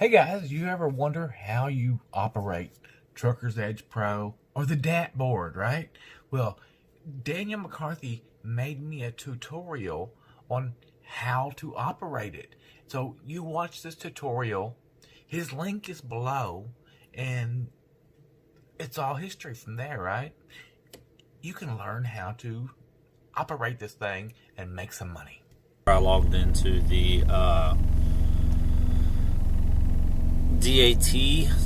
Hey guys, you ever wonder how you operate Trucker's Edge Pro or the DAT board, right? Well, Daniel McCarthy made me a tutorial on how to operate it. So you watch this tutorial, his link is below, and it's all history from there, right? You can learn how to operate this thing and make some money. I logged into the DAT.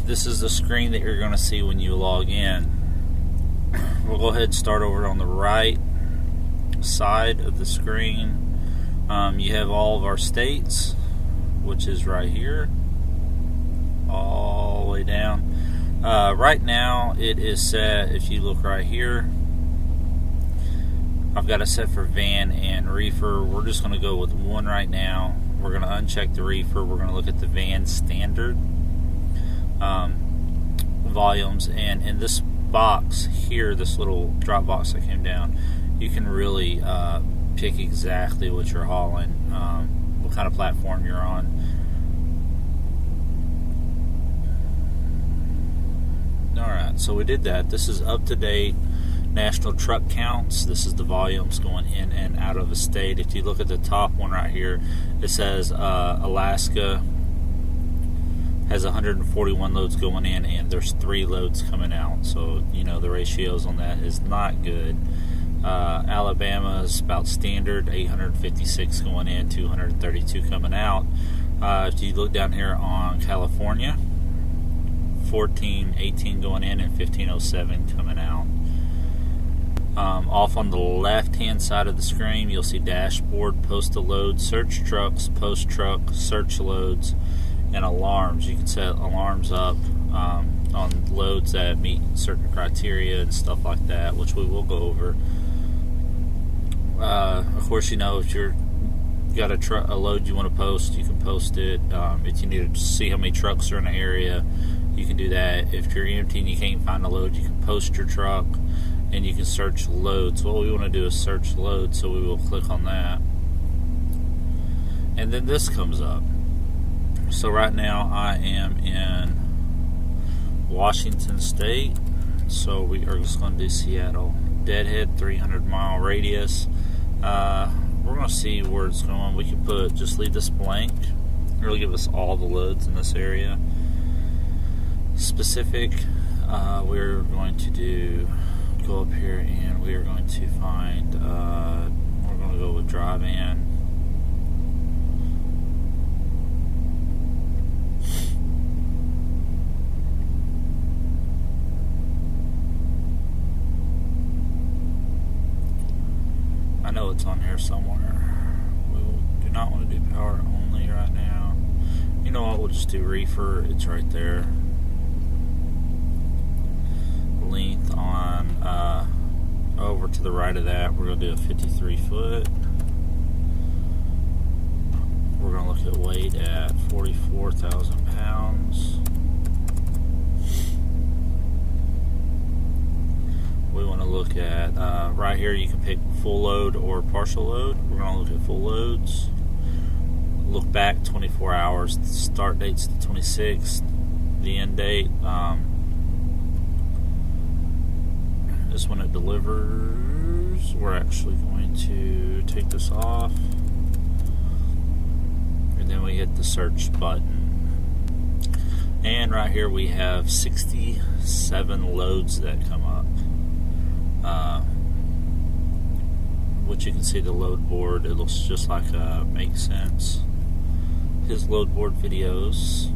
This is the screen that you're going to see when you log in. We'll go ahead and start over on the right side of the screen. You have all of our states, which is right here, all the way down. Right now it is set, if you look right here, I've got it set for van and reefer. We're just going to go with one right now. We're going to uncheck the reefer. We're going to look at the van standard volumes, and in this box here, this little drop box that came down, you can really pick exactly what you're hauling, what kind of platform you're on. Alright, so we did that. This is up to date national truck counts. This is the volumes going in and out of a state. If you look at the top one right here, it says Alaska has 141 loads going in and there's 3 loads coming out. So, you know, the ratios on that is not good. Alabama is about standard, 856 going in, 232 coming out. If you look down here on California, 1418 going in and 1507 coming out. Off on the left hand side of the screen, you'll see dashboard, post a load, search trucks, post truck, search loads, and alarms. You can set alarms up on loads that meet certain criteria and stuff like that, which we will go over. Of course, you know, if you're got a load you want to post, you can post it. If you need to see how many trucks are in the area, you can do that. If you're empty and you can't find a load, you can post your truck and you can search loads. What we want to do is search loads, so we will click on that, and then this comes up. So right now I am in Washington State, so we are just going to do Seattle. Deadhead, 300-mile radius. We're going to see where it's going. We can just leave this blank. It'll give us all the loads in this area. Specific, we're going to go up here and we are going to find, we're going to go with dry van. I know it's on here somewhere. We do not want to do power only right now. You know what, we'll just do reefer. It's right there. Length on over to the right of that, we're going to do a 53 foot. We're going to look at weight at 44,000 pounds. We want to look at right here, you can pick full load or partial load. We're going to look at full loads. Look back 24 hours. The start date's the 26th. The end date is when it delivers. We're actually going to take this off, and then we hit the search button. And right here we have 67 loads that come up. Which you can see the load board. It looks just like Makes Sense. His load board videos.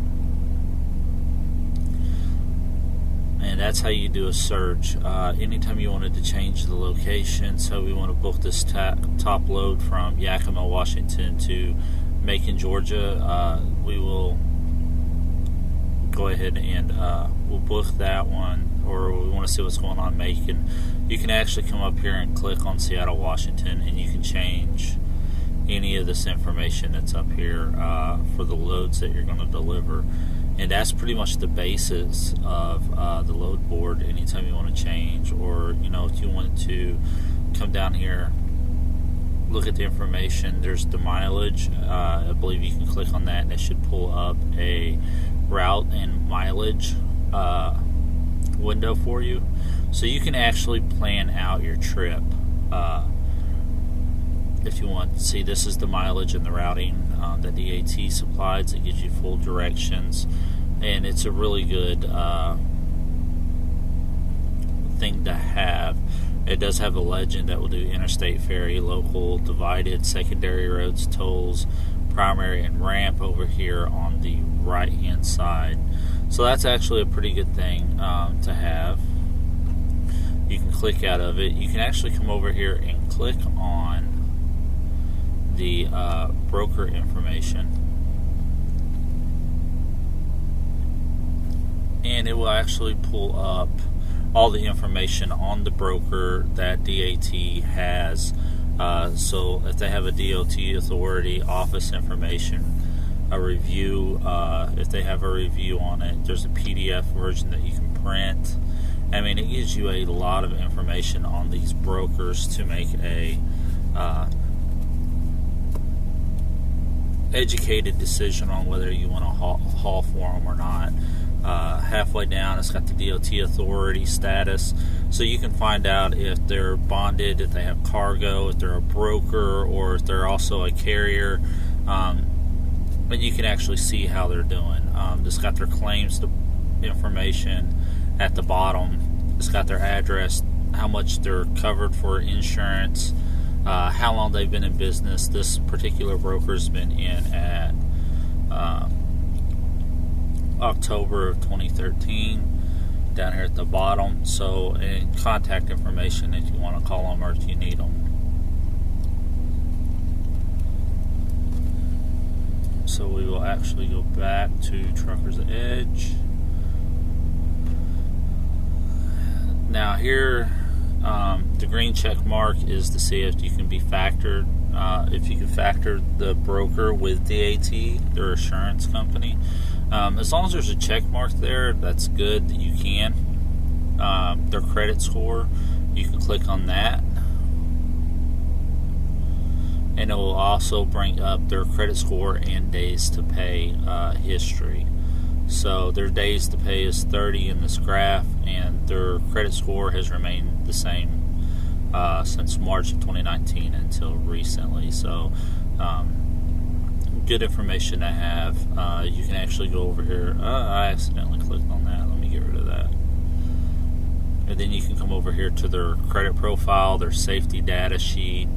And that's how you do a search. Anytime you wanted to change the location, so we want to book this top load from Yakima, Washington to Macon, Georgia, we will go ahead and we'll book that one. Or we want to see what's going on in Macon, you can actually come up here and click on Seattle, Washington, and you can change any of this information that's up here for the loads that you're going to deliver. And that's pretty much the basis of the load board. Anytime you want to change, or you know, if you want to come down here, look at the information, there's the mileage. I believe you can click on that and it should pull up a route and mileage window for you, so you can actually plan out your trip. If you want to see, this is the mileage and the routing that DAT supplies. It gives you full directions, and it's a really good thing to have. It does have a legend that will do interstate, ferry, local, divided, secondary roads, tolls, primary, and ramp over here on the right hand side. So that's actually a pretty good thing to have. You can click out of it. You can actually come over here and click on the broker information, and it will actually pull up all the information on the broker that DAT has. So if they have a DOT authority, office information, a review, if they have a review on it, there's a PDF version that you can print. I mean, it gives you a lot of information on these brokers to make a educated decision on whether you want to haul for them or not. Halfway down, it's got the DOT authority status, so you can find out if they're bonded, if they have cargo, if they're a broker, or if they're also a carrier. But you can actually see how they're doing. It's got their claims information at the bottom. It's got their address, how much they're covered for insurance, how long they've been in business. This particular broker's been in at October of 2013, down here at the bottom. So, and contact information if you want to call them or if you need them. So we will actually go back to Trucker's Edge. Now here, the green check mark is to see if you can be factored, if you can factor the broker with DAT, their assurance company. As long as there's a check mark there, that's good that you can. Their credit score, you can click on that, and it will also bring up their credit score and days to pay history. So their days to pay is 30 in this graph, and their credit score has remained the same since March of 2019 until recently. So good information to have. You can actually go over here. I accidentally clicked on that. Let me get rid of that. And then you can come over here to their credit profile, their safety data sheet.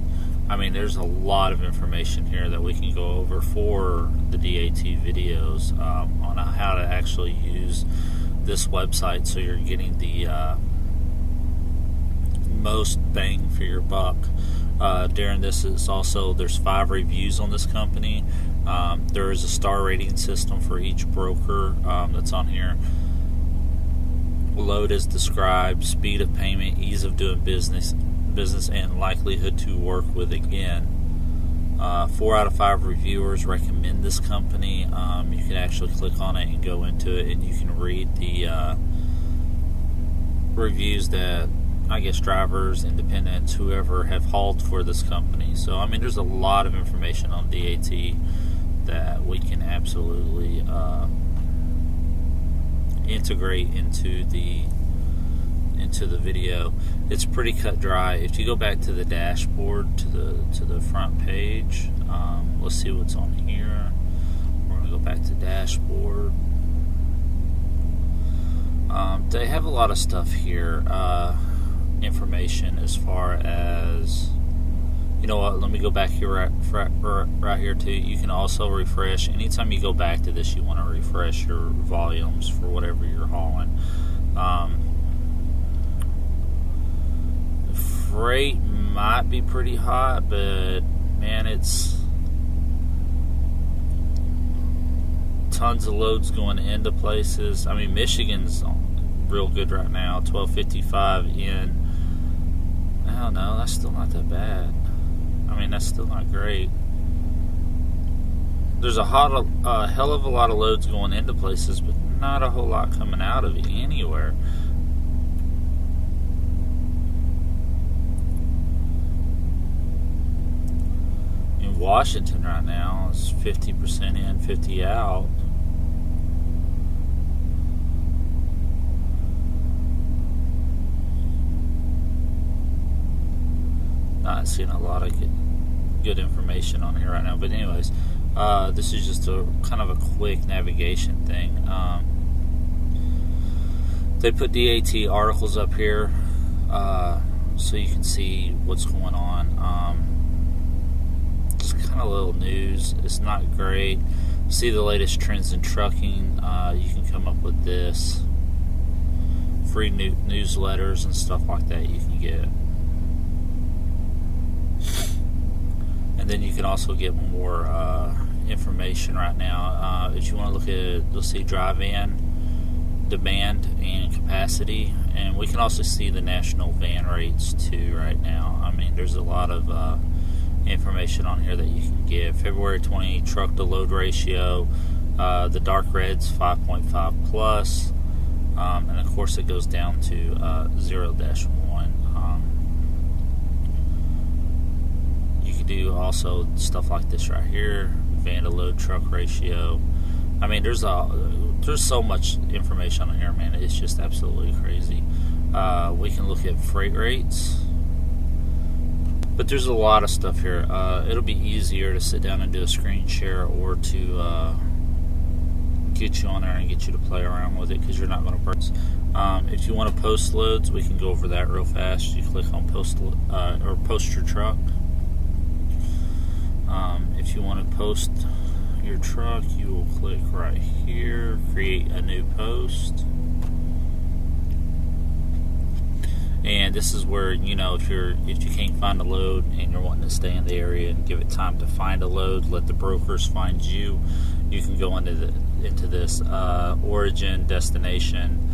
I mean, there's a lot of information here that we can go over for the DAT videos on how to actually use this website so you're getting the most bang for your buck. During this, is also there's 5 reviews on this company. There is a star rating system for each broker that's on here. Load as described, speed of payment, ease of doing business, and likelihood to work with again. 4 out of 5 reviewers recommend this company. You can actually click on it and go into it, and you can read the reviews that, I guess, drivers, independents, whoever have hauled for this company. So, I mean, there's a lot of information on DAT that we can absolutely integrate into the video. It's pretty cut dry. If you go back to the dashboard, to the front page, let's see what's on here. We're going to go back to dashboard. They have a lot of stuff here. Information as far as, you know what, let me go back here right here too. You can also refresh. Anytime you go back to this, you want to refresh your volumes for whatever you're hauling. Freight might be pretty hot, but man, it's tons of loads going into places. I mean, Michigan's real good right now, 1255 in. I don't know, that's still not that bad. I mean, that's still not great. There's a hell of a lot of loads going into places, but not a whole lot coming out of anywhere. In Washington right now, it's 50% in, 50 out. not seeing a lot of good information on here right now. But anyways, this is just a kind of a quick navigation thing. They put DAT articles up here so you can see what's going on. Just kind of little news. It's not great. See the latest trends in trucking. You can come up with this. Free newsletters and stuff like that you can get. And then you can also get more information right now. If you want to look at, you'll see dry van demand and capacity, and we can also see the national van rates too right now. I mean, there's a lot of information on here that you can get. February 20 truck to load ratio, the dark red's 5.5 plus, and of course it goes down to 0-1. You can do also stuff like this right here, van to load truck ratio. I mean, there's so much information on here, man. It's just absolutely crazy. We can look at freight rates, but there's a lot of stuff here. It'll be easier to sit down and do a screen share, or to get you on there and get you to play around with it, because you're not going to burn. If you want to post loads, we can go over that real fast. You click on post or post your truck. If you want to post your truck, you will click right here, create a new post. And this is where, you know, if you can't find a load and you're wanting to stay in the area and give it time to find a load, let the brokers find you. You can go into this origin, destination,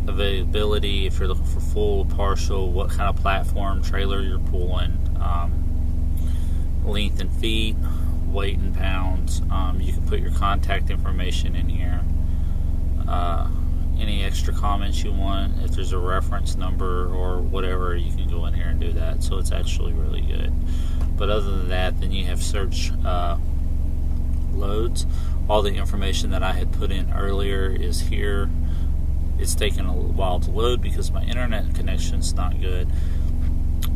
availability. If you're looking for full, partial, what kind of platform trailer you're pulling, length in feet, weight in pounds. You can put your contact information in here. Any extra comments you want, if there's a reference number or whatever, you can go in here and do that. So it's actually really good. But other than that, then you have search loads. All the information that I had put in earlier is here. It's taken a little while to load because my internet connection's not good.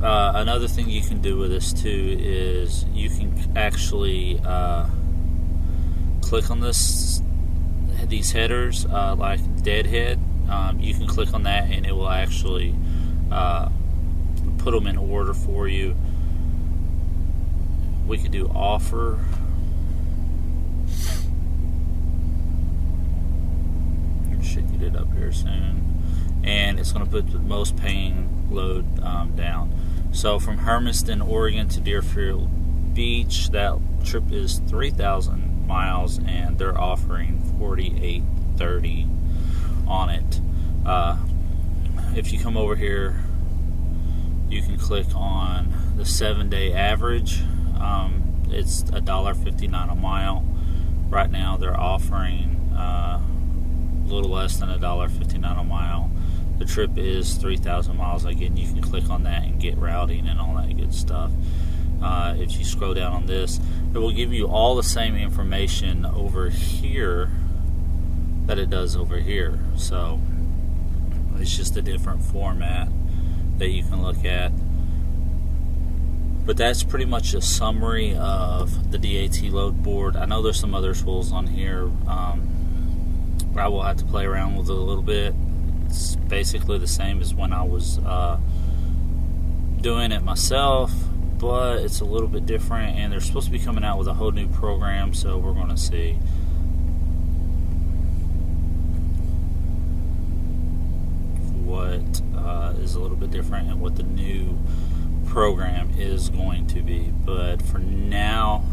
Another thing you can do with this too is you can actually click on these headers, like deadhead. You can click on that and it will actually put them in order for you. We could do offer. Should get it up here soon, and it's going to put the most paying load down. So from Hermiston, Oregon to Deerfield Beach, that trip is 3,000 miles, and they're offering $48.30 on it. If you come over here, you can click on the 7-day average. It's $1.59 a mile. Right now, they're offering a little less than $1.59 a mile. The trip is 3,000 miles. Again, you can click on that and get routing and all that good stuff. If you scroll down on this, it will give you all the same information over here that it does over here. So it's just a different format that you can look at. But that's pretty much a summary of the DAT load board. I know there's some other tools on here. I will have to play around with it a little bit. It's basically the same as when I was doing it myself, but it's a little bit different, and they're supposed to be coming out with a whole new program, so we're going to see. What is a little bit different and what the new program is going to be. But for now,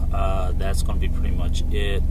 that's going to be pretty much it.